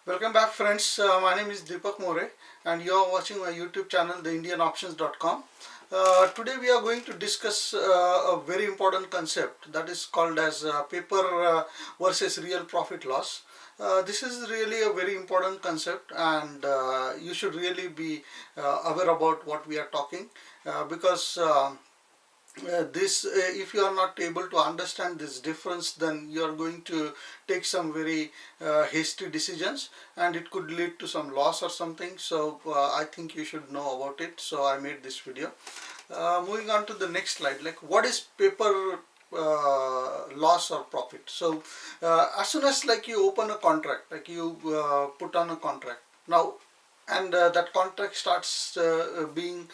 Welcome back, friends. My name is Deepak More and you are watching my YouTube channel, TheIndianOptions.com. Today we are going to discuss a very important concept that is called as paper versus real profit loss. This is really a very important concept, and you should really be aware about what we are talking, because this if you are not able to understand this difference, then you are going to take some very hasty decisions, and it could lead to some loss or something. So I think you should know about it, so I made this video. Moving on to the next slide, like what is paper loss or profit. So as soon as like you open a contract, like you put on a contract now, and that contract starts being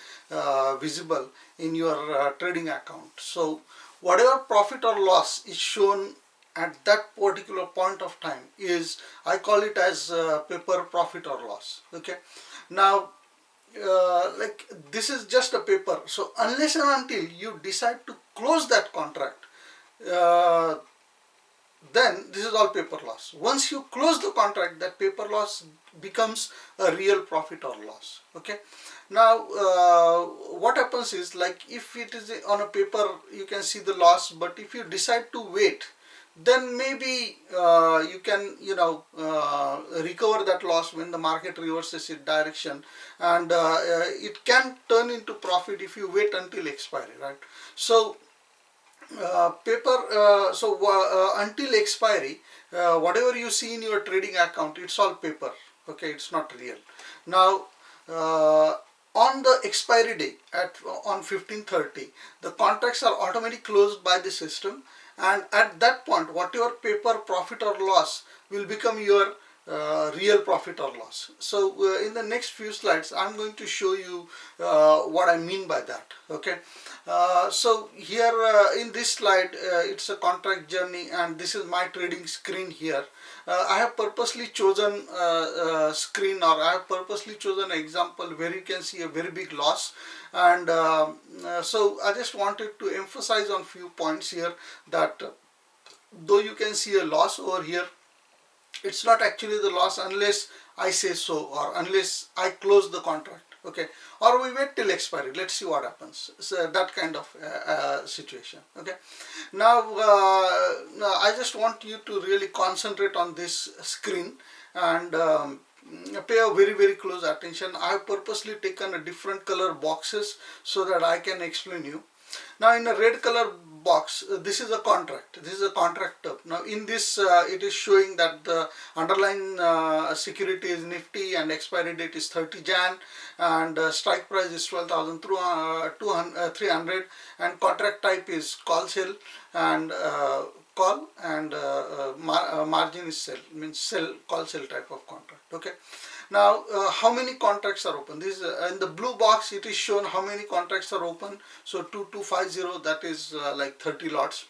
visible in your trading account. So whatever profit or loss is shown at that particular point of time is, I call it as paper profit or loss. Okay, now like this is just a paper. So unless and until you decide to close that contract, uh, then this is all paper loss. Once you close the contract, that paper loss becomes a real profit or loss. Okay, now what happens is, like if it is on a paper you can see the loss, but if you decide to wait, then maybe you can recover that loss when the market reverses its direction, and it can turn into profit if you wait until expiry, right? So paper until expiry, whatever you see in your trading account, it's all paper. Okay, it's not real. Now on the expiry day on 15:30, the contracts are automatically closed by the system, and at that point whatever paper profit or loss will become your real profit or loss. So in the next few slides I'm going to show you what I mean by that. Okay, so here in this slide it's a contract journey, and this is my trading screen here. I have purposely chosen screen, or I have purposely chosen an example where you can see a very big loss, and so I just wanted to emphasize on few points here, that though you can see a loss over here, it's not actually the loss unless I say so, or unless I close the contract. Okay, or we wait till expiry, let's see what happens. So that kind of situation. Okay, now I just want you to really concentrate on this screen, and pay a very close attention. I have purposely taken a different color boxes so that I can explain you. Now in a red color box, this is a contract. This is a contract term. Now in this it is showing that the underlying security is Nifty and expiry date is 30 Jan, and strike price is 12,300, and contract type is call sell, and call, and margin is sell, means sell, call sell type of contract. Okay, now how many contracts are open? This in the blue box it is shown how many contracts are open. So 2250, that is like 30 lots.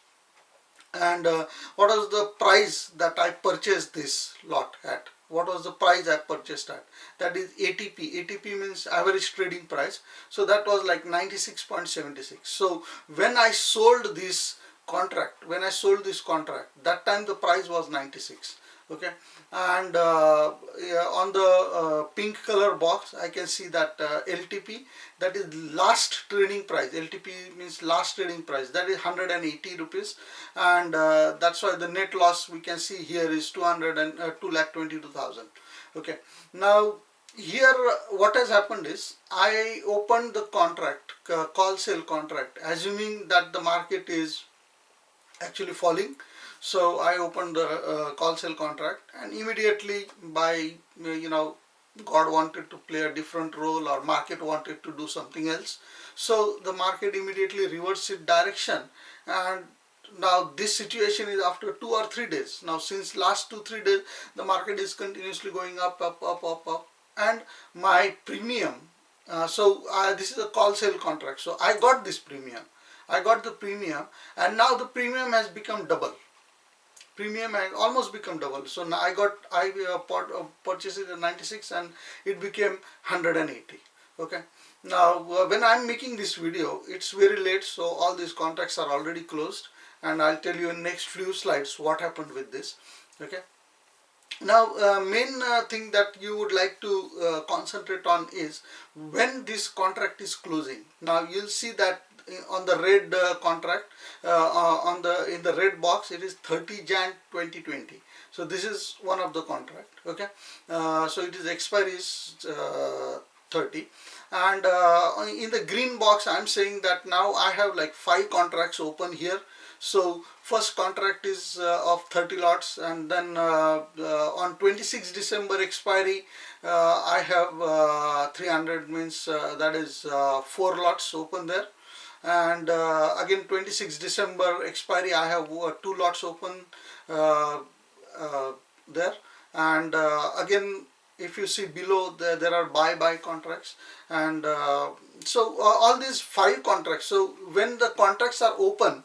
And what was the price that I purchased this lot at? What was the price I purchased at? That is ATP. ATP means average trading price. So that was like 96.76. So when I sold this contract, that time the price was 96. Okay, and on the pink color box I can see that LTP, that is last trading price. LTP means last trading price, that is 180 rupees, and that's why the net loss we can see here is 2,22,000. Okay, now here what has happened is, I opened the contract, call sell contract, assuming that the market is actually falling. So I opened the call sell contract, and immediately by God wanted to play a different role, or market wanted to do something else, so the market immediately reversed its direction. And now this situation is after 2 or 3 days. Now since last 2-3 days the market is continuously going up, and my premium, this is a call sell contract, so I got this premium. I got the premium, and now the premium has become double. Premium has almost become double. So now I purchased it at 96 and it became 180. Okay, now when I'm making this video, it's very late, so all these contracts are already closed, and I'll tell you in next few slides what happened with this. Okay, Now, main thing that you would like to concentrate on is when this contract is closing. Now you'll see that on the red contract, on the in the red box, it is 30 Jan 2020. So this is one of the contract. Okay, so it is expiry is 30, and in the green box I'm saying that now I have like 5 contracts open here. So first contract is of 30 lots, and then on 26 December expiry I have 300, means that is 4 lots open there. And again 26 December expiry I have 2 lots open uh, there. And again, if you see below, there are buy contracts. And so all these 5 contracts, so when the contracts are open,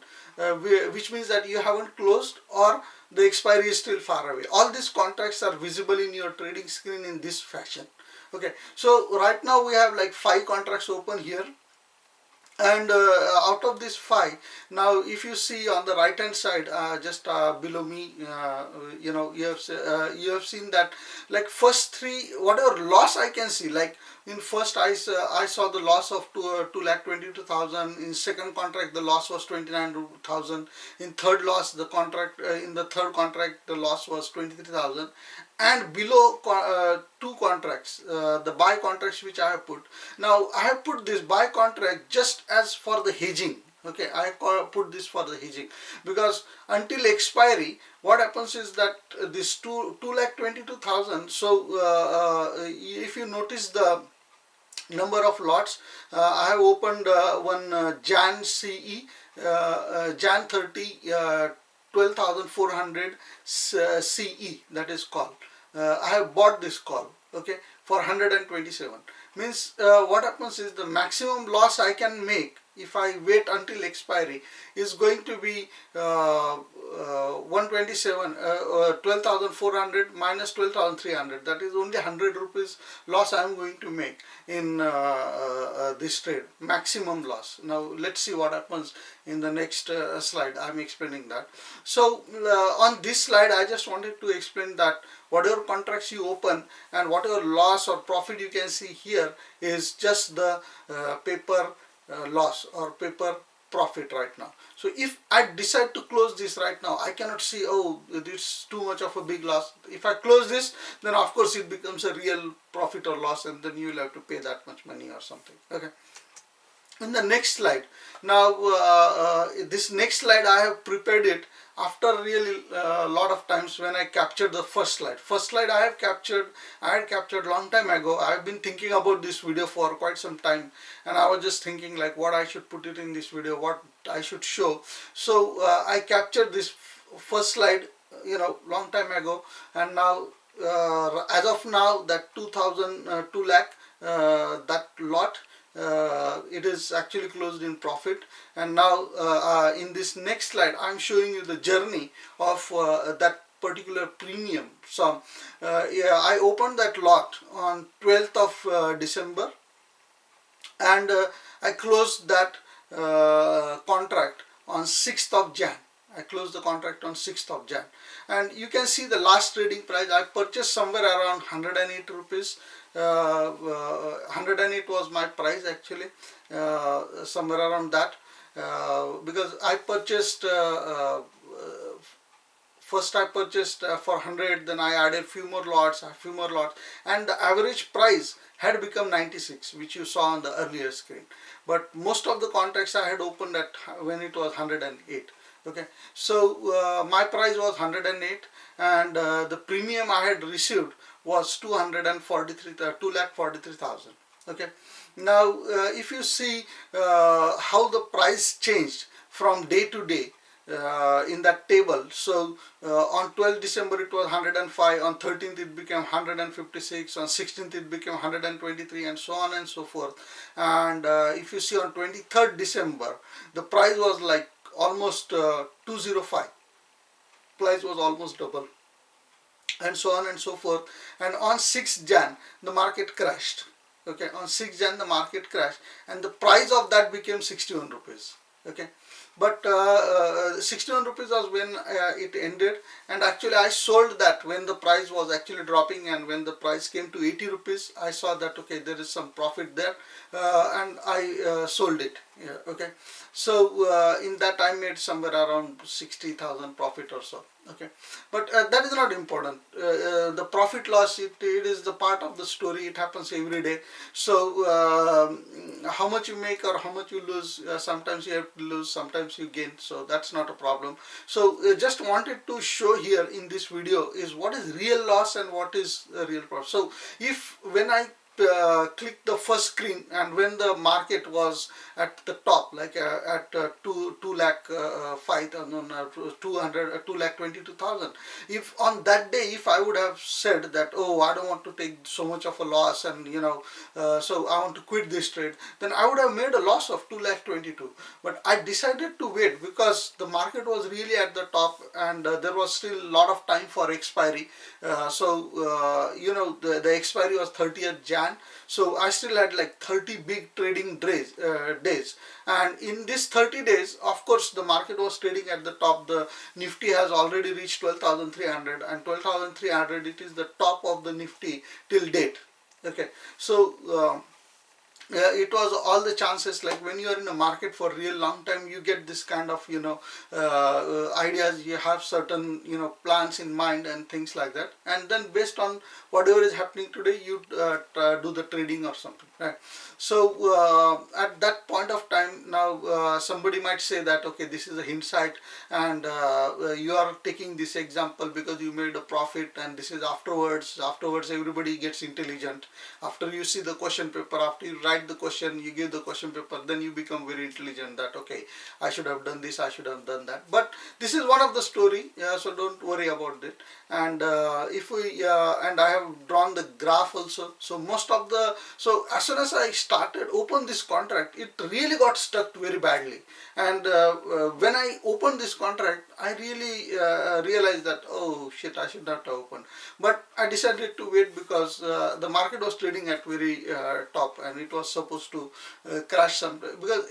which means that you haven't closed or the expiry is still far away, all these contracts are visible in your trading screen in this fashion. Okay, so right now we have like 5 contracts open here. And out of these 5, now if you see on the right hand side, just below me, you have seen that like first 3, whatever loss I can see, like in first I saw the loss of 2,22,000. In second contract the loss was 29,000. In third loss, the contract in the third contract the loss was 23,000. And below 2 contracts, the buy contracts which I have put. Now I have put this buy contract just as for the hedging. Okay, I put this for the hedging, because until expiry what happens is that this 2,22,000. So if you notice the number of lots, I have opened one Jan CE, Jan 30, 12,400 CE, that is call. I have bought this call, okay, for 127. Means what happens is the maximum loss I can make if I wait until expiry is going to be 127, 12,400 minus 12,300. That is only 100 rupees loss I am going to make in this trade, maximum loss. Now let's see what happens in the next slide. I am explaining that. So on this slide I just wanted to explain that whatever contracts you open and whatever loss or profit you can see here is just the paper loss or paper profit right now. So if I decide to close this right now, I cannot see, oh, this is too much of a big loss. If I close this, then of course it becomes a real profit or loss, and then you will have to pay that much money or something. Okay. In the next slide, now this next slide I have prepared it after really a lot of times when I captured the first slide. First slide I had captured long time ago. I have been thinking about this video for quite some time, and I was just thinking like what I should put it in this video, what I should show. So I captured this first slide, long time ago, and now as of now that 2 lakh, that lot, it is actually closed in profit. And now in this next slide I'm showing you the journey of that particular premium. So yeah, I opened that lot on 12th of December, and I closed that contract on 6th of Jan. I closed the contract on 6th of Jan, and you can see the last trading price. I purchased somewhere around 108 rupees. 108 was my price actually, somewhere around that, because I purchased first I purchased for 100, then I added few more lots, and the average price had become 96, which you saw on the earlier screen. But most of the contracts I had opened at when it was 108. Okay, so my price was 108, and the premium I had received was 2,43,000. Okay, now if you see how the price changed from day to day in that table. So on 12th December it was 105, on 13th it became 156, on 16th it became 123, and so on and so forth. And if you see on 23rd December the price was like almost 205, price was almost double, and so on and so forth. And on 6th Jan the market crashed. Okay, on 6th Jan the market crashed, and the price of that became 61 rupees. Okay, but 61 rupees was when it ended, and actually I sold that when the price was actually dropping, and when the price came to 80 rupees I saw that okay, there is some profit there, and I sold it. Yeah, okay, so in that I made somewhere around 60,000 profit or so. Okay, but that is not important. The profit loss, it is the part of the story. It happens every day. So how much you make or how much you lose, sometimes you have to lose, sometimes you gain, so that's not a problem. So just wanted to show here in this video is what is real loss and what is real profit. So if when I click the first screen, and when the market was at the top, like at 2 lakh 5 no, no, 200 2 lakh 22,000, if on that day if I would have said that, oh, I don't want to take so much of a loss, and so I want to quit this trade, then I would have made a loss of 2 lakh 22. But I decided to wait because the market was really at the top, and there was still a lot of time for expiry. The expiry was 30th Jan, so I still had like 30 big trading days. And in this 30 days, of course, the market was trading at the top. The Nifty has already reached 12,300, and 12,300, it is the top of the Nifty till date. Okay, so it was all the chances, like when you are in a market for real long time, you get this kind of ideas, you have certain plans in mind and things like that, and then based on whatever is happening today, you do the trading or something, right? So at that point of time, now somebody might say that okay, this is a hindsight, and you are taking this example because you made a profit, and this is afterwards everybody gets intelligent. After you see the question paper, after you write the question, you give the question paper, then you become very intelligent that okay, I should have done this, I should have done that. But this is one of the story, so don't worry about it. And if we and I have drawn the graph also. So most of the, so as soon as I started open this contract, it really got stuck very badly. And when I opened this contract, I really realized that, oh shit, I should not have opened. But I decided to wait because the market was trading at very top, and it was supposed to crash some, because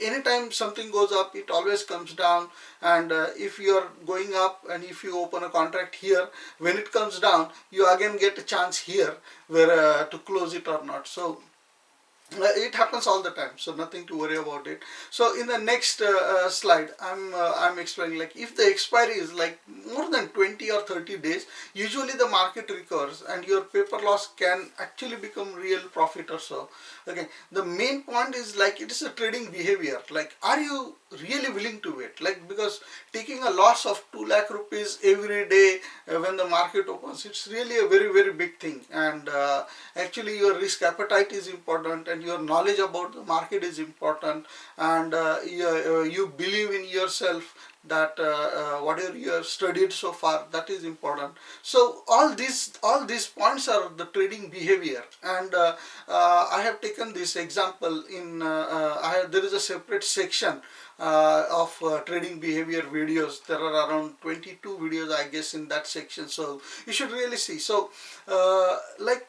anytime something goes up, it always comes down. And if you are going up and if you open a contract here, when it comes down, you again get a chance here where to close it or not. So it happens all the time, so nothing to worry about it. So in the next slide, I'm explaining, like if the expiry is like more than 20 or 30 days, usually the market recovers and your paper loss can actually become real profit or so. Okay, the main point is like it is a trading behavior. Like, are you really willing to wait? Like, because taking a loss of 2 lakh rupees every day when the market opens, it's really a very, very big thing. And actually your risk appetite is important, and your knowledge about the market is important, and you believe in yourself, that whatever you have studied so far, that is important. So all these points are the trading behavior. And I have taken this example in there is a separate section of trading behavior videos. There are around 22 videos, I guess, in that section, so you should really see. So like,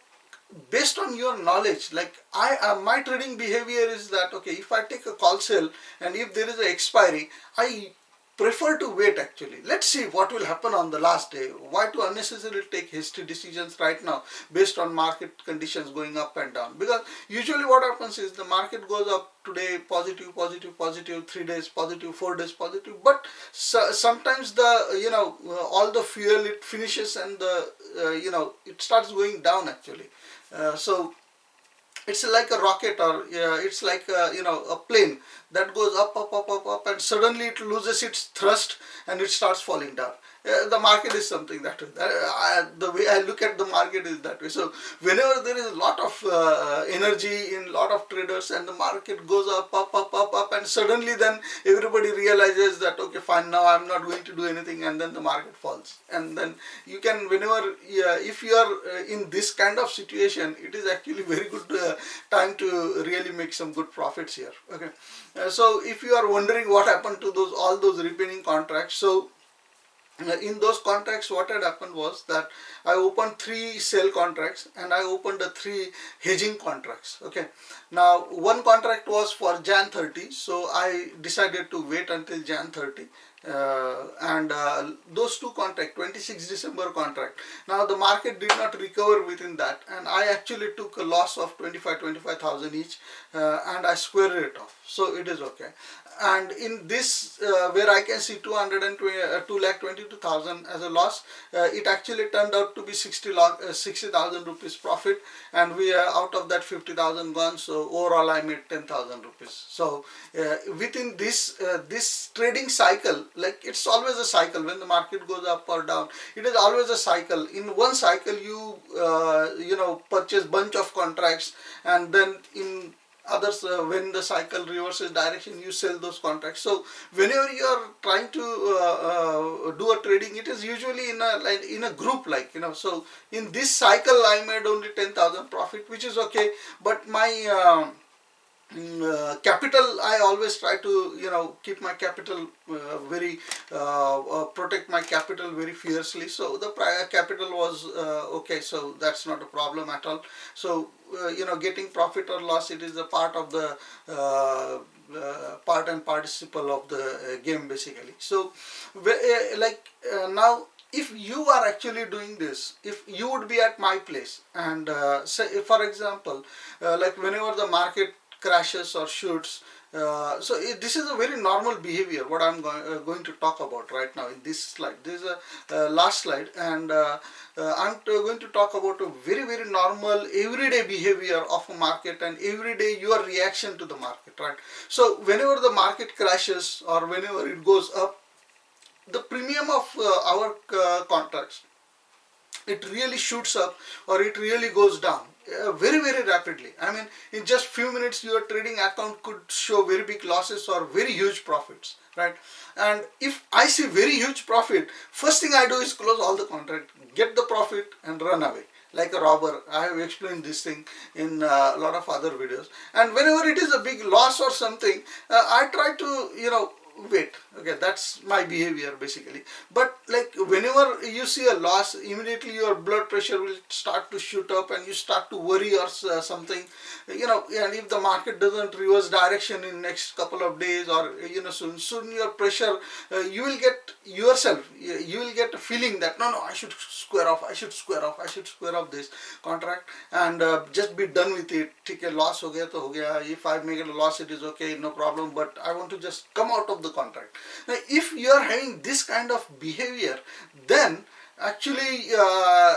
based on your knowledge, like my trading behavior is that okay, if I take a call sale and if there is an expiry, I prefer to wait. Actually, let's see what will happen on the last day. Why to unnecessarily take hasty decisions right now based on market conditions going up and down? Because usually what happens is the market goes up today, positive, positive, positive, 3 days positive, 4 days positive, but sometimes the all the fuel, it finishes, and the it starts going down actually. So it's like a rocket, or it's like a plane that goes up, up, up, up, up, and suddenly it loses its thrust and it starts falling down. The market is something that way. The way I look at the market is that way. So whenever there is a lot of energy in a lot of traders, and the market goes up, up, up, up, up, and suddenly then everybody realizes that okay, fine, now I'm not going to do anything, and then the market falls. And then you can, whenever if you are in this kind of situation, it is actually very good time to really make some good profits here. Okay, so if you are wondering what happened to all those remaining contracts, so In those contracts, what had happened was that I opened 3 sell contracts and I opened the 3 hedging contracts. Okay, now one contract was for Jan 30, so I decided to wait until Jan 30. And those 2 contract, 26 December contract, now the market did not recover within that, and I actually took a loss of 25,000 each, and I squared it off, so it is okay. And in this, where I can see 2,22,000 as a loss, it actually turned out to be 60,000 rupees profit, and we are out of that 50,000 gone. So overall, I made 10,000 rupees. So within this trading cycle, like it's always a cycle. When the market goes up or down, it is always a cycle. In one cycle, you purchase bunch of contracts, and then in others, when the cycle reverses direction, you sell those contracts. So whenever you are trying to do a trading, it is usually in a group, like, so in this cycle I made only 10,000 profit, which is okay. But my capital, I always try to keep my capital very protect my capital very fiercely. So the prior capital was okay, so that's not a problem at all. So getting profit or loss, it is a part of the part and participle of the game, basically. So now, if you are actually doing this, if you would be at my place, and say, for example, like whenever the market crashes or shoots, this is a very normal behavior, what I'm going to talk about right now in this slide. This is a last slide, and I'm going to talk about a very, very normal everyday behavior of a market, and everyday your reaction to the market, right? So whenever the market crashes or whenever it goes up, the premium of our contracts, it really shoots up or it really goes down very, very rapidly. I mean, in just few minutes your trading account could show very big losses or very huge profits, right? And if I see very huge profit, first thing I do is close all the contract, get the profit and run away like a robber. I have explained this thing in a lot of other videos. And whenever it is a big loss or something, I try to wait. Okay, that's my behavior basically. But like whenever you see a loss, immediately your blood pressure will start to shoot up and you start to worry or something, and if the market doesn't reverse direction in next couple of days, or soon your pressure, you will get yourself, you will get a feeling that no, I should square off, I should square off this contract and just be done with it. ठीक है, loss हो गया तो हो गया. If I make a loss, it is okay, no problem, but I want to just come out of the contract. Now, if you are having this kind of behavior, then actually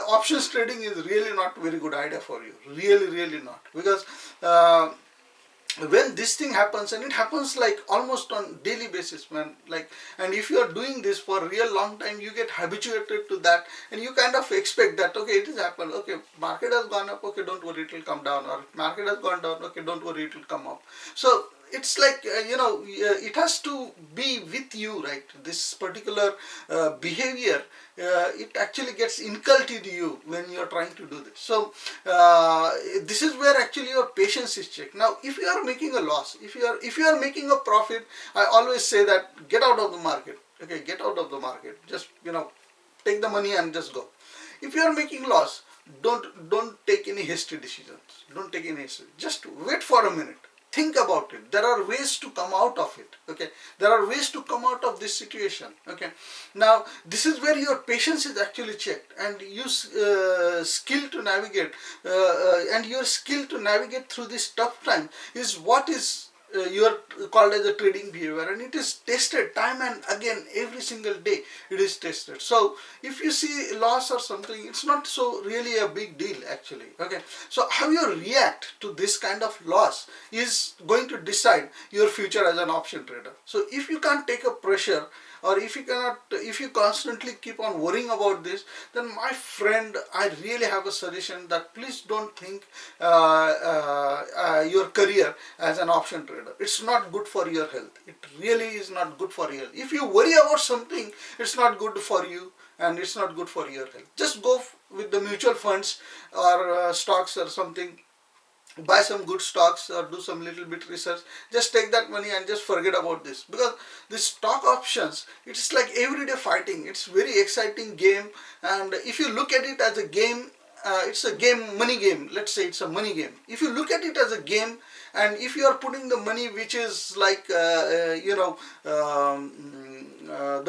options trading is really not very good idea for you. Really not. Because when this thing happens, and it happens like almost on daily basis, man, like, and if you are doing this for a real long time, you get habituated to that, and you kind of expect that, okay, it has happened, okay, market has gone up, okay, don't worry, it will come down, or market has gone down, okay, don't worry, it will come up. So it's like it has to be with you, right? This particular behavior, it actually gets inculcated in you when you are trying to do this. So this is where actually your patience is checked. Now, if you are making a loss, if you are making a profit, I always say that get out of the market. Okay, get out of the market. Just take the money and just go. If you are making loss, don't take any hasty decisions. Don't take any hasty. Just wait for a minute. Think about it. There are ways to come out of it. Okay, there are ways to come out of this situation. Okay, now this is where your patience is actually checked, and you skill to navigate, and your skill to navigate through this tough time is what is you are called as a trading behavior, and it is tested time and again. Every single day it is tested. So if you see loss or something, it's not so really a big deal actually. Okay, so how you react to this kind of loss is going to decide your future as an option trader. So if you can't take a pressure, or if you constantly keep on worrying about this, then my friend, I really have a suggestion that please don't think your career as an option trader. It's not good for your health. It really is not good for your health. If you worry about something, it's not good for you and it's not good for your health. Just go with the mutual funds or stocks or something. buy some good stocks or do some little bit research. Just take that money and just forget about this, because this stock options, it's like everyday fighting. It's very exciting game, and if you look at it as a game, it's a game, money game. Let's say it's a money game. If you look at it as a game, and if you are putting the money which is like the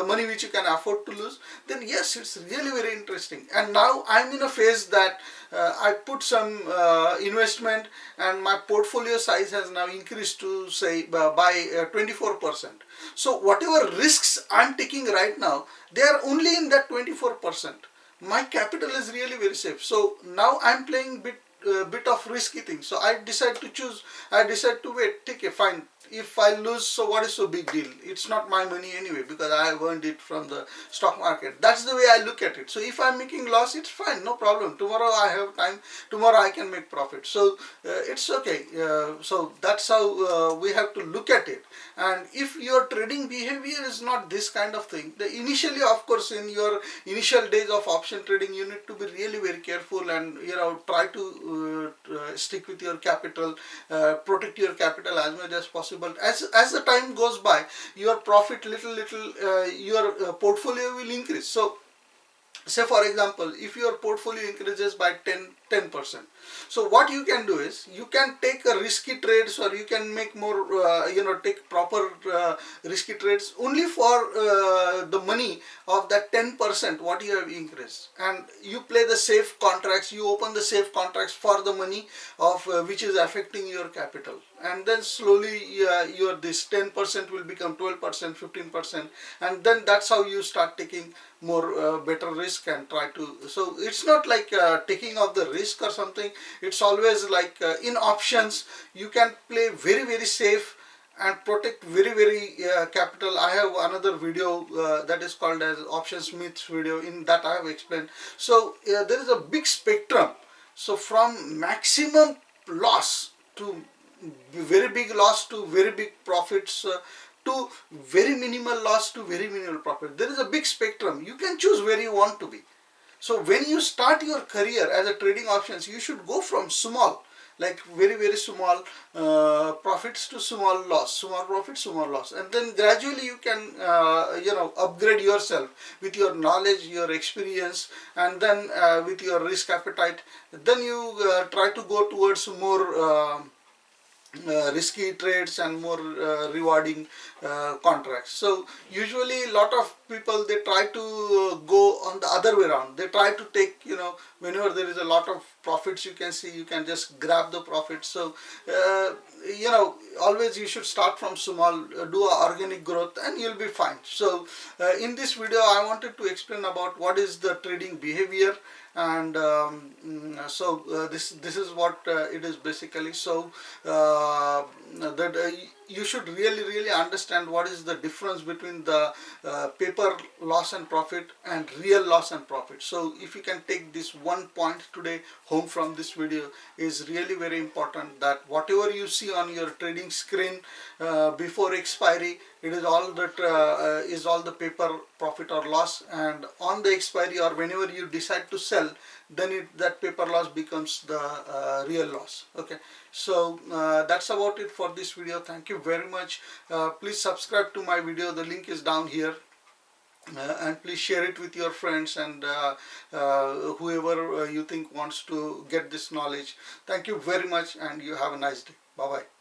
money which you can afford to lose, then yes, it's really very interesting. And now I'm in a phase that I put some investment, and my portfolio size has now increased to say by 24%. So whatever risks I'm taking right now, they are only in that 24%. My capital is really very safe. So now I'm playing bit of risky thing. So I decide to choose. I decide to wait. Okay, fine. If I lose, so what is so big deal? It's not my money anyway, because I have earned it from the stock market. That's the way I look at it. So if I'm making loss, it's fine, no problem. Tomorrow I have time. Tomorrow I can make profit. So it's okay. So that's how we have to look at it. And if your trading behavior is not this kind of thing, initially, of course, in your initial days of option trading, you need to be really very careful, and try to stick with your capital, protect your capital as much as possible. As the time goes by, your profit little your portfolio will increase. So say for example, if your portfolio increases by 10%, so what you can do is you can take a risky trades, or you can make more take proper risky trades only for the money of that 10% what you have increased, and you play the safe contracts. You open the safe contracts for the money of which is affecting your capital, and then slowly your this 10% will become 12%, 15%, and then that's how you start taking more better risk and try to. So it's not like taking off the risk or something. It's always like in options you can play very safe and protect very capital. I have another video that is called as options myths video. In that I have explained. So there is a big spectrum. So from maximum loss to very big loss to very big profits, to very minimal loss to very minimal profit. There is a big spectrum. You can choose where you want to be. So when you start your career as a trading options, you should go from small, like very small profits, to small loss, small profit, small loss, and then gradually you can upgrade yourself with your knowledge, your experience, and then with your risk appetite. Then you try to go towards more risky trades and more rewarding contracts. So usually a lot of people, they try to go on the other way around. They try to take, whenever there is a lot of profits, you can see, you can just grab the profits. So always you should start from small, do a organic growth, and you'll be fine. So in this video I wanted to explain about what is the trading behavior, and this is what it is basically. So that you should really understand what is the difference between the paper loss and profit and real loss and profit. So if you can take this one point today home from this video, is really very important, that whatever you see on your trading screen before expiry, it is all that is all the paper profit or loss, and on the expiry or whenever you decide to sell, then that paper loss becomes the real loss. Okay, so that's about it for this video. Thank you very much. Please subscribe to my video. The link is down here. And please share it with your friends and whoever you think wants to get this knowledge. Thank you very much, and you have a nice day. Bye bye.